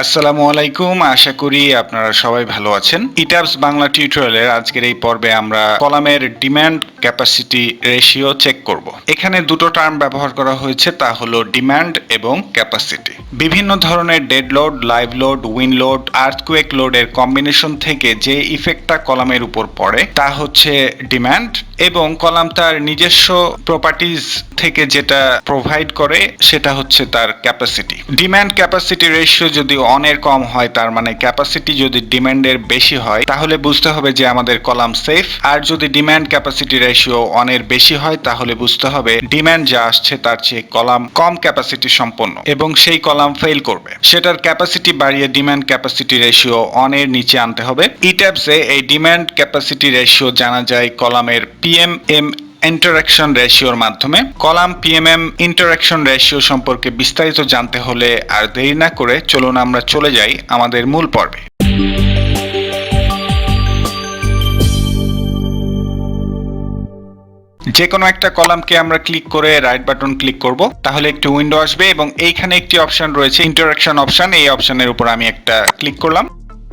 আসসালামু আলাইকুম, আশা করি আপনারা সবাই ভালো আছেন। ইটাবস বাংলা টিউটোরিয়ালের আজকের এই পর্বে আমরা কলামের ডিমান্ড ক্যাপাসিটি রেশিও চেক করব। এখানে দুটো টার্ম ব্যবহার করা হয়েছে, তা হলো ডিমান্ড এবং ক্যাপাসিটি। বিভিন্ন ধরনের dead load, live load, wind load, earthquake লোডের কম্বিনেশন থেকে যে ইফেক্টটা কলামের উপর পড়ে তা হচ্ছে ডিমান্ড, এবং কলাম তার নিজস্ব প্রপার্টিজ থেকে যেটা প্রোভাইড করে সেটা হচ্ছে তার ক্যাপাসিটি। ডিমান্ড ক্যাপাসিটি রেশিও যদি অনের কম হয়, তার মানে ক্যাপাসিটি যদি ডিমান্ডের বেশি হয়, তাহলে বুঝতে হবে যে আমাদের কলাম সেফ। আর যদি ডিমান্ড ক্যাপাসিটি রেশিও অনের বেশি হয়, তাহলে বুঝতে হবে ডিমান্ড যা আসছে তার চেয়ে কলাম কম ক্যাপাসিটি সম্পন্ন এবং সেই কলাম ফেল করবে। সেটার ক্যাপাসিটি বাড়িয়ে ডিমান্ড ক্যাপাসিটি রেশিও অনের নিচে আনতে হবে। ইট্যাবসে এই ডিমান্ড ক্যাপাসিটি রেশিও জানা যায় কলামের পিএমএম ইন্টারাকশন রেশিওর মাধ্যমে। কলাম পিএমএম ইন্টারাকশন রেশিও সম্পর্কে বিস্তারিত জানতে হলে আর দেরি না করে চলুন আমরা চলে যাই আমাদের মূল পর্বে। যে কোনো একটা কলামকে আমরা ক্লিক করে রাইট বাটন ক্লিক করব, তাহলে একটি উইন্ডো আসবে এবং এইখানে একটি অপশন রয়েছে ইন্টারাকশন অপশন। এই অপশনের উপর আমি একটা ক্লিক করলাম,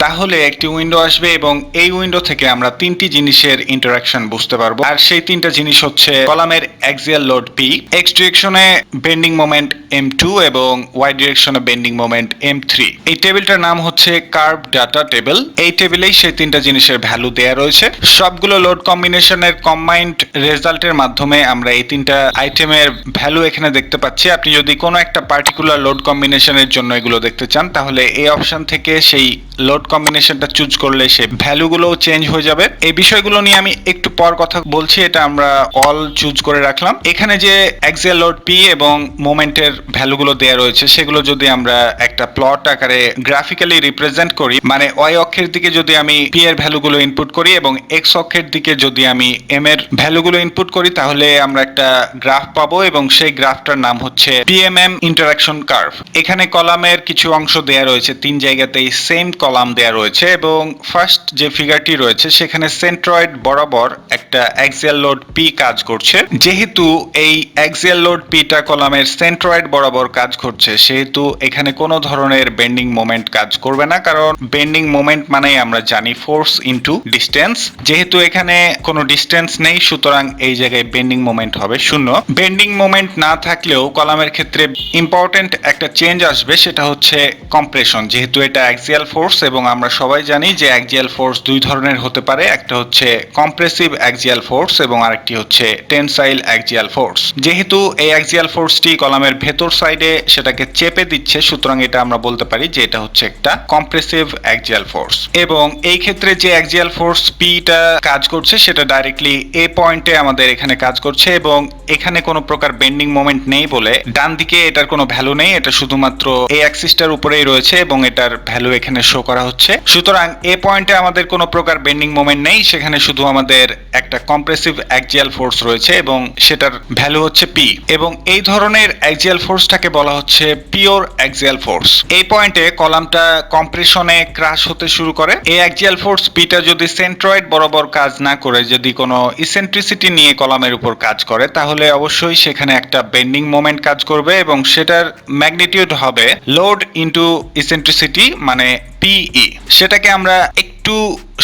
তাহলে একটি উইন্ডো আসবে এবং এই উইন্ডো থেকে আমরা তিনটি জিনিসের ইন্টারাকশন বুঝতে পারবো। আর সেই তিনটা জিনিস হচ্ছে কলামের অ্যাক্সিয়াল লোড পি, এক্স ডিরেকশনে বেন্ডিং মোমেন্ট M2 এবং ওয়াই ডিরেকশনে বেন্ডিং মোমেন্ট M3। এই টেবিলটার নাম হচ্ছে কার্ভ ডাটা টেবিল। এই টেবিলেই সেই তিনটা জিনিসের ভ্যালু দেয়া রয়েছে। সবগুলো লোড কম্বিনেশনের কম্বাইন্ড রেজাল্টের মাধ্যমে আমরা এই তিনটা আইটেমের ভ্যালু এখানে দেখতে পাচ্ছি। আপনি যদি কোনো একটা পার্টিকুলার লোড কম্বিনেশনের জন্য এগুলো দেখতে চান, তাহলে এই অপশন থেকে সেই লোড কম্বিনেশনটা চুজ করলে সেই ভ্যালুগুলোও চেঞ্জ হয়ে যাবে। এই বিষয়গুলো নিয়ে আমি একটু পর কথা বলছি, এটা আমরা অল চুজ করে রাখলাম। এখানে যে অ্যাক্সিয়াল লোড পি এবং মোমেন্টের ভ্যালুগুলো দেয়া রয়েছে, সেগুলো যদি আমরা একটা প্লট আকারে গ্রাফিক্যালি রিপ্রেজেন্ট করি, মানে ওয়াই অক্ষের দিকে যদি আমি পি এর ভ্যালুগুলো ইনপুট করি এবং এক্স অক্ষের দিকে যদি আমি এম এর ভ্যালুগুলো ইনপুট করি, তাহলে আমরা একটা গ্রাফ পাবো এবং সেই গ্রাফটার নাম হচ্ছে পিএমএম ইন্টারাকশন কার্ভ। এখানে কলামের কিছু অংশ দেয়া রয়েছে, তিন জায়গাতেই সেম কলাম দেয়া রয়েছে এবং ফার্স্ট যে ফিগারটি রয়েছে সেখানে সেন্ট্রয়েড বরাবর একটা অ্যাক্সিয়াল লোড পি কাজ করছে। যেহেতু এই অ্যাক্সিয়াল লোড পিটা কলামের সেন্ট্রয়েড বরাবর কাজ করছে, সেহেতু এখানে কোনো ধরনের বেন্ডিং মোমেন্ট কাজ করবে না, কারণ বেন্ডিং মোমেন্ট মানে আমরা জানি ফোর্স ইনটু ডিসটেন্স। যেহেতু এখানে কোনো ডিসটেন্স নেই, সুতরাং এই জায়গায় বেন্ডিং মোমেন্ট হবে শূন্য। বেন্ডিং মোমেন্ট না থাকলেও কলামের ক্ষেত্রে ইম্পর্টেন্ট একটা চেঞ্জ আসবে, সেটা হচ্ছে কম্প্রেশন। যেহেতু এটা অ্যাক্সিয়াল ফোর্স এবং আমরা সবাই জানি যে অ্যাক্সিয়াল ফোর্স দুই ধরনের হতে পারে, একটা হচ্ছে কম্প্রেসিভ অ্যাক্সিয়াল ফোর্স এবং আরেকটি হচ্ছে টেনসাইল অ্যাক্সিয়াল ফোর্স। যেহেতু এই অ্যাক্সিয়াল ফোর্সটি কলামের ভেতর সাইডে সেটাকে চেপে দিচ্ছে, সুতরাং এটা আমরা বলতে পারি যে এটা হচ্ছে একটা কম্প্রেসিভ অ্যাক্সিয়াল ফোর্স। এবং এই ক্ষেত্রে যে অ্যাক্সিয়াল ফোর্স পিটা কাজ করছে সেটা ডাইরেক্টলি এ পয়েন্টে আমাদের এখানে কাজ করছে এবং এখানে কোনো প্রকার বেন্ডিং মোমেন্ট নেই বলে ডান দিকে এটার কোনো ভ্যালু নেই, এটা শুধুমাত্র এই অ্যাক্সিসটার উপরেই রয়েছে এবং এটার ভ্যালু এখানে শো করা হচ্ছে। সুতরাং এ পয়েন্টে আমাদের কোনো প্রকার বেন্ডিং মোমেন্ট নেই, সেখানে শুধু আমাদের একটা কম্প্রেসিভ অ্যাক্সিয়াল ফোর্স রয়েছে এবং সেটার ভ্যালু হচ্ছে পি। এবং এই ধরনের অ্যাক্সিয়াল ফোর্সটাকে বলা হচ্ছে পিওর অ্যাক্সিয়াল ফোর্স। এই পয়েন্টে কলামটা কম্প্রেশনে ক্রাশ হতে শুরু করে। এই অ্যাক্সিয়াল ফোর্স পিটা যদি সেন্ট্রয়েড বরাবর কাজ না করে যদি কোনো ইসেন্ট্রিসিটি নিয়ে কলামের উপর কাজ করে, তাহলে অবশ্যই সেখানে একটা বেন্ডিং মোমেন্ট কাজ করবে এবং সেটার ম্যাগনিটিউড হবে লোড ইনটু ইসেন্ট্রিসিটি, মানে পিই। সেটাকে আমরা একটু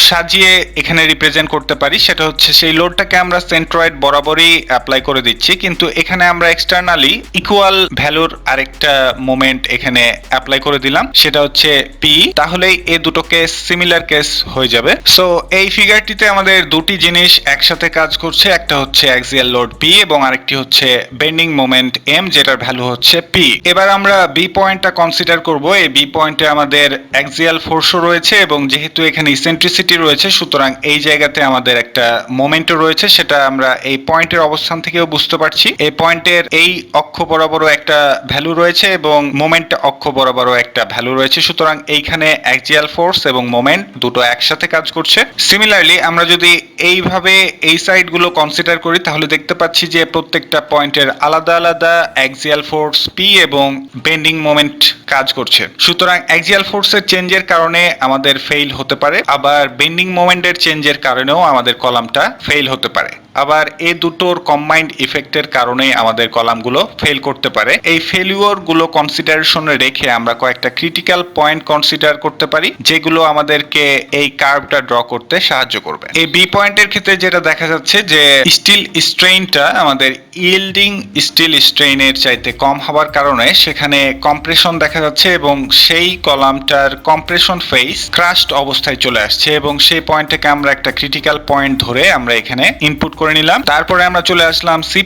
সাজিয়ে এখানে রিপ্রেজেন্ট করতে পারি। সেটা হচ্ছে সেই লোডটাকে আমরা সেন্ট্রয়েড বরাবরই অ্যাপ্লাই করে দিচ্ছি, কিন্তু এখানে আমরা এক্সটার্নালি ইকুয়াল ভ্যালুর আরেকটা মোমেন্ট এখানে অ্যাপ্লাই করে দিলাম, সেটা হচ্ছে পি। তাহলেই এই দুটো কেস সিমিলার কেস হয়ে যাবে। সো এই ফিগারটিতে আমাদের দুটি জিনিস একসাথে কাজ করছে, একটা হচ্ছে অ্যাক্সিয়াল লোড পি এবং আরেকটি হচ্ছে বেন্ডিং মোমেন্ট এম, যেটার ভ্যালু হচ্ছে পি। এবার আমরা বি পয়েন্টটা কনসিডার করব। এই বি পয়েন্টে আমাদের অ্যাক্সিয়াল ফোর্সও রয়েছে এবং যেহেতু এখানে ইসেন্ট্রিসিটি রয়েছে, সুতরাং এই জায়গাতে আমাদের একটা মোমেন্টও রয়েছে, সেটা আমরা এই পয়েন্টের অবস্থান থেকেও বুঝতে পারছি। এই পয়েন্টের এই অক্ষ বরাবরও একটা ভ্যালু রয়েছে এবং মোমেন্ট অক্ষ বরাবরও একটা ভ্যালু রয়েছে, সুতরাং এইখানে অ্যাক্সিয়াল ফোর্স এবং মোমেন্ট দুটো একসাথে কাজ করছে। সিমিলারলি আমরা যদি এইভাবে এই সাইডগুলো কনসিডার করি, তাহলে দেখতে পাচ্ছি যে প্রত্যেকটা পয়েন্টের আলাদা আলাদা অ্যাক্সিয়াল ফোর্স পি এবং বেন্ডিং মোমেন্ট কাজ করছে। সুতরাং অ্যাক্সিয়াল ফোর্সের চেঞ্জের কারণে আমাদের ফেইল হতে পারে পারে, আবার বেন্ডিং মোমেন্টের চেঞ্জের কারণেও আমাদের কলামটা ফেল হতে পারে। আবার এই দুটোর কম্বাইন্ড ইফেক্টের কারণে আমাদের কলামগুলো ফেল করতে পারে। এই ফেলিওর গুলো কনসিডারেশনে রেখে আমরা কয়েকটা ক্রিটিক্যাল পয়েন্ট কনসিডার করতে পারি, যেগুলো আমাদেরকে এই কার্ভটা ড্র করতে সাহায্য করবে। এই বি পয়েন্টের ক্ষেত্রে যেটা দেখা যাচ্ছে যে স্টিল স্ট্রেইনটা আমাদের ইল্ডিং স্টিল স্ট্রেইনের চাইতে কম হওয়ার কারণে সেখানে কম্প্রেশন দেখা যাচ্ছে এবং সেই কলামটার কম্প্রেশন ফেস ক্রাশড অবস্থায় চলে আসছে, এবং সেই পয়েন্টটাকে আমরা একটা ক্রিটিক্যাল পয়েন্ট ধরে আমরা এখানে ইনপুট করে নিলাম। তারপরে আমরা চলে আসলাম সি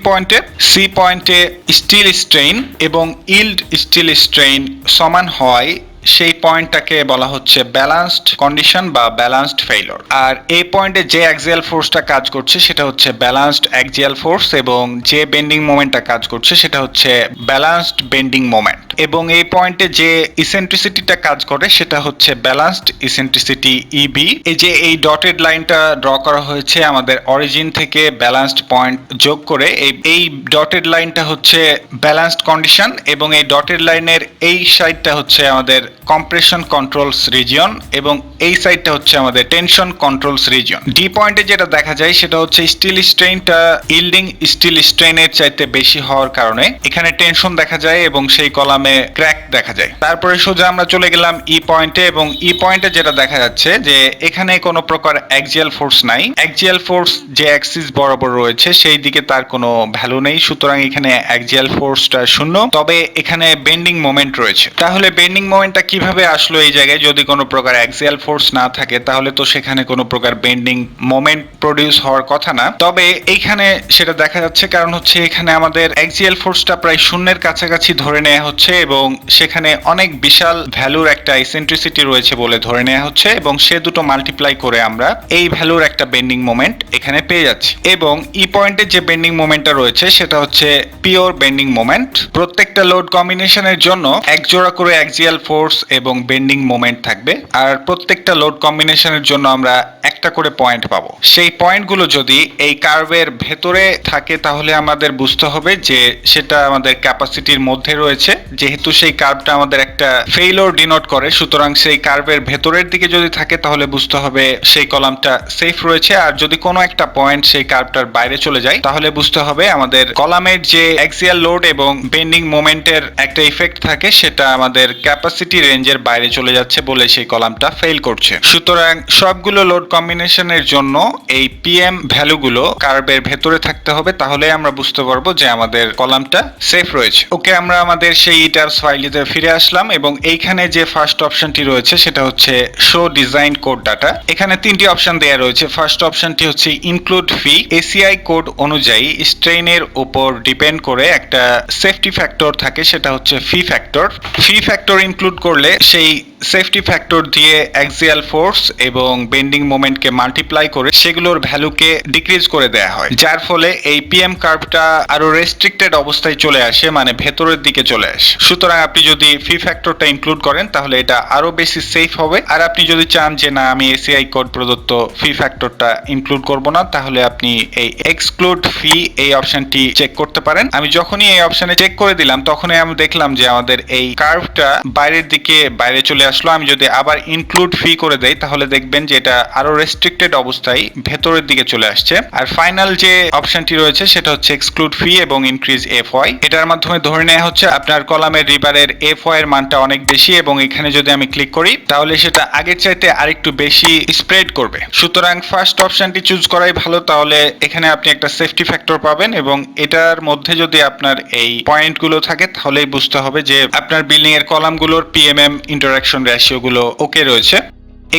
পয়েন্টে স্টিল স্ট্রেইন এবং ইল্ড স্টিল স্ট্রেইন সমান হয় সেই পয়েন্টটাকে বলা হচ্ছে ব্যালান্সড কন্ডিশন বা ব্যালান্সড ফেইলিওর। আর এই পয়েন্টে যে অ্যাক্সিয়াল ফোর্সটা কাজ করছে সেটা হচ্ছে ব্যালান্সড অ্যাক্সিয়াল ফোর্স, এবং যে বেন্ডিং মোমেন্টটা কাজ করছে সেটা হচ্ছে ব্যালান্সড বেন্ডিং মোমেন্ট, এবং এই পয়েন্টে যে ইসেন্ট্রিসিটিটা কাজ করে সেটা হচ্ছে ব্যালান্সড ইসেন্ট্রিসিটি ইবি। এই যে এই ডটেড লাইনটা ড্র করা হয়েছে আমাদের অরিজিন থেকে ব্যালান্সড পয়েন্ট যোগ করে, এই ডটেড লাইনটা হচ্ছে ব্যালান্সড কন্ডিশন, এবং এই ডটেড লাইনের এই সাইডটা হচ্ছে আমাদের কম্প্রেশন কন্ট্রোলস রিজিয়ন এবং এই সাইডটা হচ্ছে আমাদের টেনশন কন্ট্রোলস রিজিয়ন। ডি পয়েন্টে যেটা দেখা যায় সেটা হচ্ছে স্টিল স্ট্রেইনটা ইল্ডিং স্টিল স্ট্রেইনের চাইতে বেশি হওয়ার কারণে এখানে টেনশন দেখা যায় এবং সেই কলামে ক্র্যাক দেখা যায়। তারপরে সোজা আমরা চলে গেলাম ই পয়েন্টে, এবং ই পয়েন্টে যেটা দেখা যাচ্ছে যে এখানে কোনো প্রকার অ্যাক্সিয়াল ফোর্স নাই। অ্যাক্সিয়াল ফোর্স যে অ্যাক্সিস বরাবর রয়েছে সেই দিকে তার কোনো ভ্যালু নেই, সুতরাং এখানে অ্যাক্সিয়াল ফোর্সটা শূন্য। তবে এখানে বেন্ডিং মোমেন্ট রয়েছে। তাহলে বেন্ডিং মোমেন্টটা কিভাবে আসলো এই জায়গায়? যদি কোনো প্রকার অ্যাক্সিয়াল ফোর্স না থাকে তাহলে তো সেখানে কোনো প্রকার বেন্ডিং মোমেন্ট প্রডিউস হওয়ার কথা না। তবে এইখানে সেটা দেখা যাচ্ছে, কারণ হচ্ছে এখানে আমাদের অ্যাক্সিয়াল ফোর্সটা প্রায় শূন্যের কাছাকাছি ধরে নেওয়া হচ্ছে এবং সেখানে অনেক বিশাল ভ্যালুর একটা ইসেন্ট্রিসিটি রয়েছে বলে ধরে নেওয়া হচ্ছে, এবং সে দুটো মাল্টিপ্লাই করে আমরা এই ভ্যালুর একটা বেন্ডিং মোমেন্ট এখানে পেয়ে যাচ্ছি। এবং ই পয়েন্টে যে বেন্ডিং মোমেন্টটা রয়েছে সেটা হচ্ছে পিওর বেন্ডিং মোমেন্ট। প্রত্যেকটা লোড কম্বিনেশনের জন্য এক জোড়া করে অ্যাক্সিয়াল ফোর্স এবং বেন্ডিং মোমেন্ট থাকবে, আর প্রত্যেকটা লোড কম্বিনেশনের জন্য আমরা একটা করে পয়েন্ট পাবো। সেই পয়েন্টগুলো যদি এই কার্ভের ভেতরে থাকে তাহলে আমাদের বুঝতে হবে যে সেটা আমাদের ক্যাপাসিটির মধ্যে রয়েছে। যেহেতু সেই কার্ভটা আমাদের একটা ফেইলিওর ডিনোট করে, সুতরাং সেই কার্ভের ভেতরের দিকে যদি থাকে তাহলে বুঝতে হবে সেই কলামটা সেফ রয়েছে। আর যদি কোনো একটা পয়েন্ট সেই কার্ভটার বাইরে চলে যায় তাহলে বুঝতে হবে আমাদের কলামের যে অ্যাক্সিয়াল লোড এবং বেন্ডিং মোমেন্টের একটা ইফেক্ট থাকে সেটা আমাদের ক্যাপাসিটি রেঞ্জের বাইরে চলে যাচ্ছে বলে সেই কলামটা ফেল করছে। সুতরাং সবগুলো লোড কম্বিনেশনের জন্য এই পিএম ভ্যালুগুলো কার্ভের ভেতরে থাকতে হবে, তাহলে আমরা বুঝতে পারবো যে আমাদের কলামটা সেফ রয়েছে। ওকে, আমরা আমাদের সেই ইটাবস ফাইলটিতে ফিরে আসলাম এবং এইখানে যে ফার্স্ট অপশনটি রয়েছে সেটা হচ্ছে শো ডিজাইন কোড ডাটা। এখানে তিনটি অপশন দেওয়া রয়েছে। ফার্স্ট অপশনটি হচ্ছে ইনক্লুড ফি। এসিআই কোড অনুযায়ী স্ট্রেইনের উপর ডিপেন্ড করে একটা সেফটি ফ্যাক্টর থাকে, সেটা হচ্ছে ফি ফ্যাক্টর। ফি ফ্যাক্টর ইনক্লুড করলে সেই সেফটি ফ্যাক্টর দিয়ে অ্যাক্সিয়াল ফোর্স এবং বেন্ডিং মোমেন্টকে মাল্টিপ্লাই করে সেগুলোর ভ্যালুকে ডিক্রিজ করে দেয়া হয়, যার ফলে এই পিএম কার্ভটা আরো রেস্ট্রিক্টেড অবস্থায় চলে আসে, মানে ভেতরের দিকে চলে আসে। সুতরাং আপনি যদি ফি ফ্যাক্টরটা ইনক্লুড করেন তাহলে এটা আরো বেশি সেফ হবে। আর আপনি যদি চান যে না আমি এসিআই কোড প্রদত্ত ফি ফ্যাক্টরটা ইনক্লুড করব না, তাহলে আপনি এই এক্সক্লুড ফি এই অপশনটি চেক করতে পারেন। আমি যখনই এই অপশনে চেক করে দিলাম তখনই আমি দেখলাম যে আমাদের এই কার্ভটা বাইরের দিকে বাইরে চলে আসলো। আমি যদি আবার ইনক্লুড ফি করে দেই তাহলে দেখবেন যে এটা আরো রেস্ট্রিক্টেড অবস্থায় ভেতরের দিকে চলে আসছে। আর ফাইনাল যে অপশনটি রয়েছে সেটা হচ্ছে এক্সক্লুড ফি এবং ইনক্রিজ এফওয়াই। এটার মাধ্যমে ধরে নেওয়া হচ্ছে আপনার কলামের রিবারের এফওয়াই এর মানটা অনেক বেশি, এবং এখানে যদি আমি ক্লিক করি তাহলে সেটা আগের চাইতে আরেকটু বেশি স্প্রেড করবে। সুতরাং ফার্স্ট অপশনটি চুজ করাই ভালো, তাহলে এখানে আপনি একটা সেফটি ফ্যাক্টর পাবেন এবং এটার মধ্যে যদি আপনার এই পয়েন্টগুলো থাকে তাহলেই বুঝতে হবে যে আপনার বিল্ডিং এর কলামগুলোর পিএমএম ইন্টারাকশন রেশিও গুলো ওকে রয়েছে।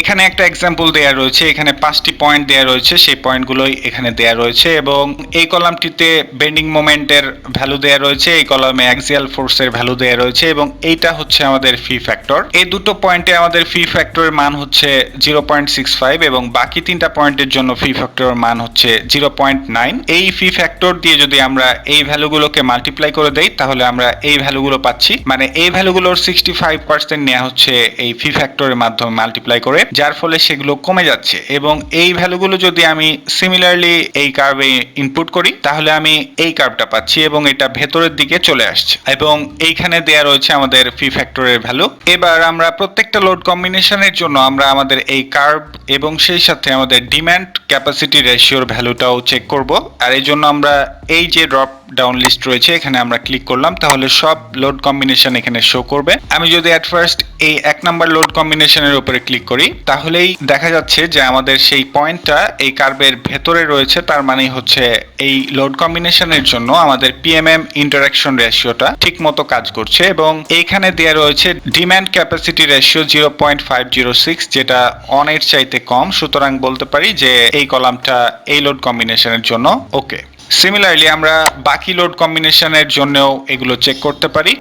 এখানে একটা এক্সাম্পল দেয়া রয়েছে, এখানে 5টি পয়েন্ট দেয়া রয়েছে, সেই পয়েন্টগুলোই এখানে দেয়া রয়েছে এবং এই কলামটিতে বেন্ডিং মোমেন্টের ভ্যালু দেয়া রয়েছে, এই কলামে অ্যাক্সিয়াল ফোর্সের ভ্যালু দেয়া রয়েছে এবং এইটা হচ্ছে আমাদের ফি ফ্যাক্টর। এই দুটো পয়েন্টে আমাদের ফি ফ্যাক্টরের মান হচ্ছে 0.65 এবং বাকি তিনটা পয়েন্টের জন্য ফি ফ্যাক্টরের মান হচ্ছে 0.9। এই ফি ফ্যাক্টর দিয়ে যদি আমরা এই ভ্যালুগুলোকে মাল্টিপ্লাই করে দেই তাহলে আমরা এই ভ্যালুগুলো পাচ্ছি, মানে এই ভ্যালুগুলোর 65% নেওয়া হচ্ছে এই ফি ফ্যাক্টরের মাধ্যমে মাল্টিপ্লাই করে। যার ফলে সেগুলো কমে যাচ্ছে, এবং এই ভ্যালুগুলো যদি আমি সিমিলারলি এই কার্ভে ইনপুট করি তাহলে আমি এই কার্ভটা পাচ্ছি এবং এটা ভেতরের দিকে চলে আসছে, এবং এইখানে দেয়া রয়েছে আমাদের ফি ফ্যাক্টরের ভ্যালু। এবার আমরা প্রত্যেকটা লোড কম্বিনেশনের জন্য আমরা আমাদের এই কার্ভ এবং সেই সাথে আমাদের ডিমান্ড ক্যাপাসিটি রেশিওর ভ্যালুটাও চেক করব। আর এই জন্য আমরা এই যে ড্রপ ডাউন লিস্ট রয়েছে এখানে আমরা ক্লিক করলাম, তাহলে সব লোড কম্বিনেশন এখানে শো করবে। আমি যদি অ্যাট ফার্স্ট এই 1 নাম্বার লোড কম্বিনেশনের উপরে ক্লিক করি তাহলেই দেখা যাচ্ছে যে আমাদের সেই পয়েন্টটা এই কার্ভের ভেতরে রয়েছে, তার মানে হচ্ছে এই লোড কম্বিনেশনের জন্য আমাদের পিএমএম ইন্টারাকশন রেশিওটা ঠিকমতো কাজ করছে। এবং এইখানে দেয়া রয়েছে ডিমান্ড ক্যাপাসিটি রেশিও 0.506, যেটা অনের চাইতে কম, সুতরাং বলতে পারি যে এই কলামটা এই লোড কম্বিনেশনের জন্য ওকে। সিমিলারলি আমরা বাকি লোড কম্বিনেশনের জন্যও এগুলো চেক করতে পারি।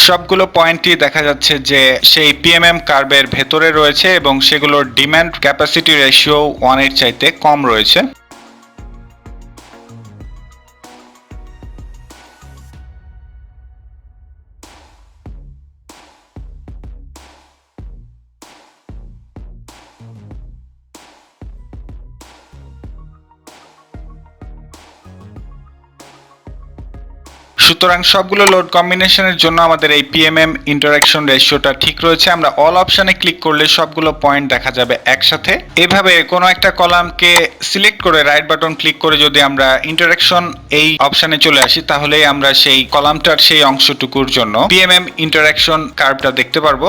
সবগুলো পয়েন্টই দেখা যাচ্ছে যে সেই পিএমএম কার্ভের ভেতরে রয়েছে এবং সেগুলোর ডিমান্ড ক্যাপাসিটি রেশিও 1 এর চাইতে কম রয়েছে। সুতরাং সবগুলো লোড কম্বিনেশনের জন্য আমাদের এই পিএমএম ইন্টারাকশন রেশিওটা ঠিক রয়েছে। আমরা অল অপশনে ক্লিক করলে সবগুলো পয়েন্ট দেখা যাবে একসাথে। এভাবে কোনো একটা কলামকে সিলেক্ট করে রাইট বাটন ক্লিক করে যদি আমরা ইন্টারাকশন এই অপশনে চলে আসি তাহলেই আমরা সেই কলামটার সেই অংশটুকুর জন্য পিএমএম ইন্টারাকশন কার্ভটা দেখতে পারবো।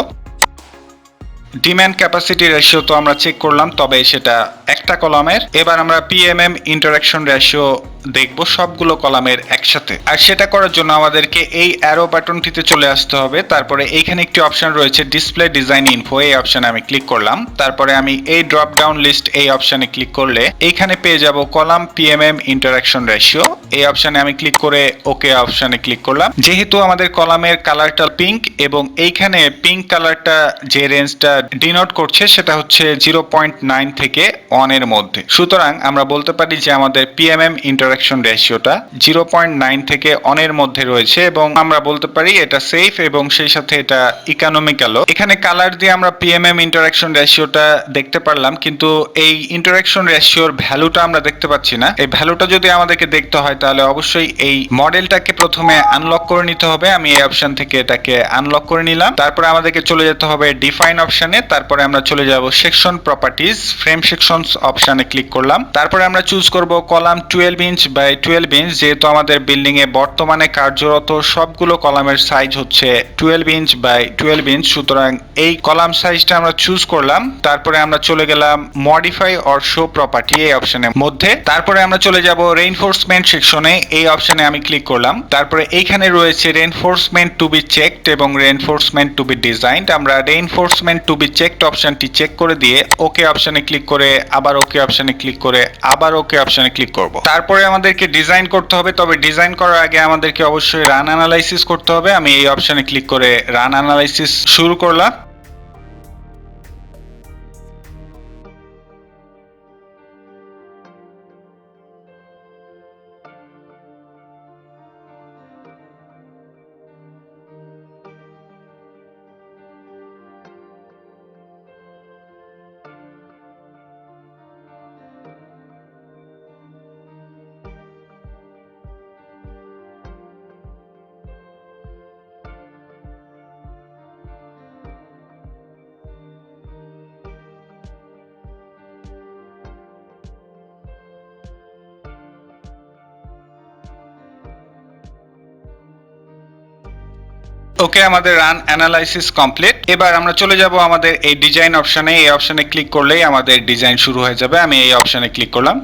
ডিমান্ড ক্যাপাসিটি রেশিও তো আমরা চেক করলাম, তবে সেটা একটা কলামের। এবার আমরা পিএমএম ইন্টারাকশন রেশিও দেখব সবগুলো কলামের একসাথে। আর সেটা করার জন্য আমাদেরকে এই অ্যারো বাটনটিতে চলে আসতে হবে। তারপরে এইখানে একটি অপশন রয়েছে ডিসপ্লে ডিজাইন ইনফো, এই অপশনে আমি ক্লিক করলাম। তারপরে আমি এই ড্রপ ডাউন লিস্ট এই অপশনে ক্লিক করলে এইখানে পেয়ে যাব কলাম পিএমএম ইন্টারাকশন রেশিও। এই অপশনে আমি ক্লিক করে ওকে অপশনে ক্লিক করলাম। যেহেতু আমাদের কলামের কালারটা পিঙ্ক এবং এইখানে পিঙ্ক কালারটা যে রেঞ্জটা ডিনোট করছে সেটা হচ্ছে 0.9 থেকে 1 এর মধ্যে, সুতরাং আমরা বলতে পারি যে আমাদের পিএমএম ইন্টারাকশন রেশিওটা 0.9 থেকে 1 এর মধ্যে রয়েছে, এবং আমরা বলতে পারি এটা সেফ এবং সেই সাথে এটা ইকোনমিক্যালও। এখানে কালার দিয়ে আমরা পিএমএম ইন্টারাকশন রেশিওটা দেখতে পারলাম, কিন্তু এই ইন্টারাকশন রেশিওর ভ্যালুটা আমরা দেখতে পাচ্ছি না। এই ভ্যালুটা যদি আমাদেরকে দেখতে হয় তাহলে অবশ্যই এই মডেলটাকে প্রথমে আনলক করে নিতে হবে। আমি এই অপশন থেকে এটাকে আনলক করে নিলাম। তারপরে আমাদেরকে চলে যেতে হবে ডিফাইন অপশনে। তারপরে আমরা চলে যাব সেকশন প্রপার্টিজ, ফ্রেম সেকশনস অপশনে ক্লিক করলাম। তারপরে আমরা চুজ করব কলাম 12 ইঞ্চ বাই 12 ইঞ্চ, যেহেতু আমাদের বিল্ডিং এ বর্তমানে কার্যরত সবগুলো কলামের সাইজ হচ্ছে 12 ইঞ্চ বাই 12 ইঞ্চ, সুতরাং এই কলাম সাইজটা আমরা চুজ করলাম। তারপরে আমরা চলে গেলাম মডিফাই অর শো প্রপার্টি এই অপশনের মধ্যে। তারপরে আমরা চলে যাব রেইনফোর্সমেন্ট সেকশনে, এই অপশনে আমি ক্লিক করলাম। তারপরে এইখানে রয়েছে রেইনফোর্সমেন্ট টু বি চেকড এবং রেইনফোর্সমেন্ট টু বি ডিজাইনড। আমরা রেইনফোর্সমেন্ট টু বি চেকড অপশনটি চেক করে দিয়ে ওকে অপশনে ক্লিক করে আবার ওকে অপশনে ক্লিক করে আবার ওকে অপশনে ক্লিক করব। তারপরে আমাদেরকে ডিজাইন করতে হবে, তবে ডিজাইন করার আগে আমাদেরকে অবশ্যই রান অ্যানালাইসিস করতে হবে। আমি এই অপশনে ক্লিক করে রান অ্যানালাইসিস শুরু করলাম। ওকে, আমাদের রান অ্যানালাইসিস কমপ্লিট। এবার আমরা চলে যাব আমাদের এই ডিজাইন অপশনে। এই অপশনে ক্লিক করলেই আমাদের ডিজাইন শুরু হয়ে যাবে। আমি এই অপশনে ক্লিক করলাম।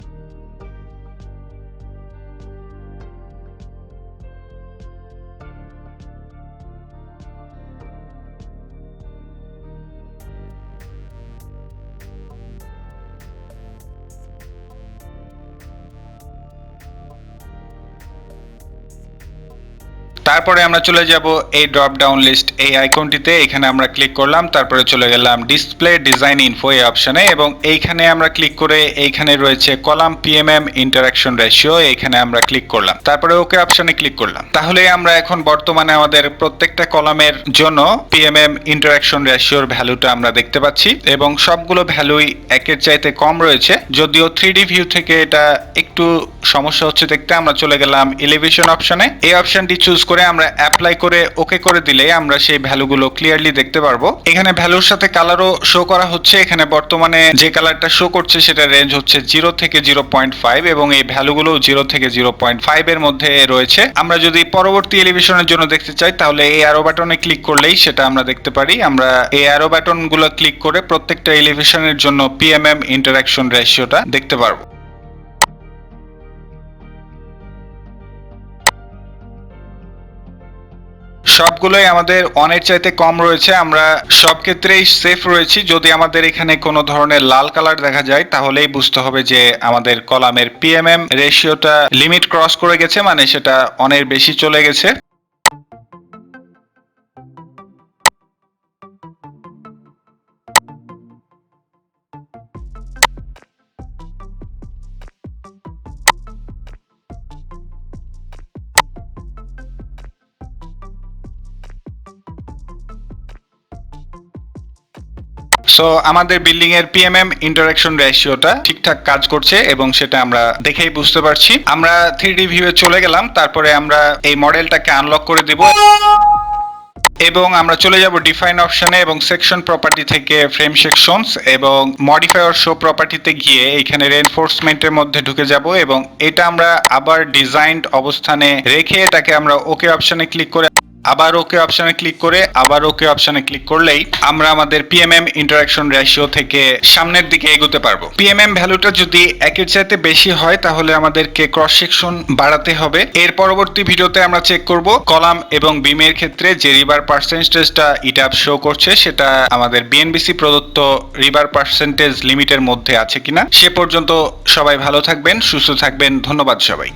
তারপরে আমরা চলে যাব এই ড্রপ ডাউন লিস্ট এই আইকনটিতে, এখানে আমরা ক্লিক করলাম, তারপরে চলে গেলাম ডিসপ্লে ডিজাইন ইনফো এই অপশনে এবং এইখানে আমরা ক্লিক করে এইখানে রয়েছে কলাম পিএমএম ইন্টারাকশন রেশিও, এইখানে আমরা ক্লিক করলাম, তারপরে ওকে অপশনে ক্লিক করলাম। তাহলে আমরা এখন বর্তমানে আমাদের প্রত্যেকটা কলামের জন্য পিএমএম ইন্টারাকশন রেশিওর ভ্যালুটা আমরা দেখতে পাচ্ছি এবং সবগুলো ভ্যালুই একের চাইতে কম রয়েছে, যদিও 3D ভিউ থেকে এটা একটু সমস্যা হচ্ছে দেখতে। আমরা চলে গেলাম এলিভেশন অপশনে, এই অপশনটি চুজ করে আমরা অ্যাপ্লাই করে ওকে করে দিলে আমরা সেই ভ্যালুগুলো ক্লিয়ারলি দেখতে পারবো। এখানে ভ্যালুর সাথে কালারও শো করা হচ্ছে, এখানে বর্তমানে যে কালারটা শো করছে সেটা রেঞ্জ হচ্ছে 0 থেকে 0.5 এবং এই ভ্যালুগুলো 0 থেকে 0.5 এর মধ্যে রয়েছে। আমরা যদি পরবর্তী এলিভেশনের জন্য দেখতে চাই তাহলে এই অ্যারো বাটনে ক্লিক করলেই সেটা আমরা দেখতে পারি। আমরা এই অ্যারো বাটনগুলো ক্লিক করে প্রত্যেকটা এলিভেশনের জন্য পিএমএম ইন্টারাকশন রেশিওটা দেখতে পারবো। সবগুলোই আমাদের অনেক চাইতে কম রয়েছে, আমরা সব ক্ষেত্রেই সেফ রয়েছি। যদি আমাদের এখানে কোনো ধরনের লাল কালার দেখা যায় তাহলেই বুঝতে হবে যে আমাদের কলামের পিএমএম রেশিওটা লিমিট ক্রস করে গেছে, মানে সেটা অনেক বেশি চলে গেছে। সো আমাদের বিল্ডিং এর পিএমএম ইন্টারাকশন রেশিওটা ঠিকঠাক কাজ করছে এবং সেটা আমরা দেখেই বুঝতে পারছি। আমরা 3D ভিউয়ে চলে গেলাম, তারপরে আমরা এই মডেলটাকে আনলক করে দিব এবং আমরা চলে যাব ডিফাইন অপশনে এবং সেকশন প্রপার্টি থেকে ফ্রেম সেকশনস এবং মডিফাই অর শো প্রপার্টিতে গিয়ে এখানে রেইনফোর্সমেন্টের মধ্যে ঢুকে যাব এবং এটা আমরা আবার ডিজাইনড অবস্থানে রেখে এটাকে আমরা ওকে অপশনে ক্লিক করে আবার ওকে অপশনে ক্লিক করে আবার ওকে অপশনে ক্লিক করলেই আমরা আমাদের পিএমএম ইন্টারাকশন রেশিও থেকে সামনের দিকে এগোতে পারবো। পিএমএম ভ্যালুটা যদি একের চাইতে বেশি হয় তাহলে আমাদেরকে ক্রস সেকশন বাড়াতে হবে। এর পরবর্তী ভিডিওতে আমরা চেক করব কলাম এবং বিমের ক্ষেত্রে যে রিবার পার্সেন্টেজটা ইটাব শো করছে সেটা আমাদের বিএনবিসি প্রদত্ত রিবার পার্সেন্টেজ লিমিটের মধ্যে আছে কিনা। সে পর্যন্ত সবাই ভালো থাকবেন, সুস্থ থাকবেন। ধন্যবাদ সবাই।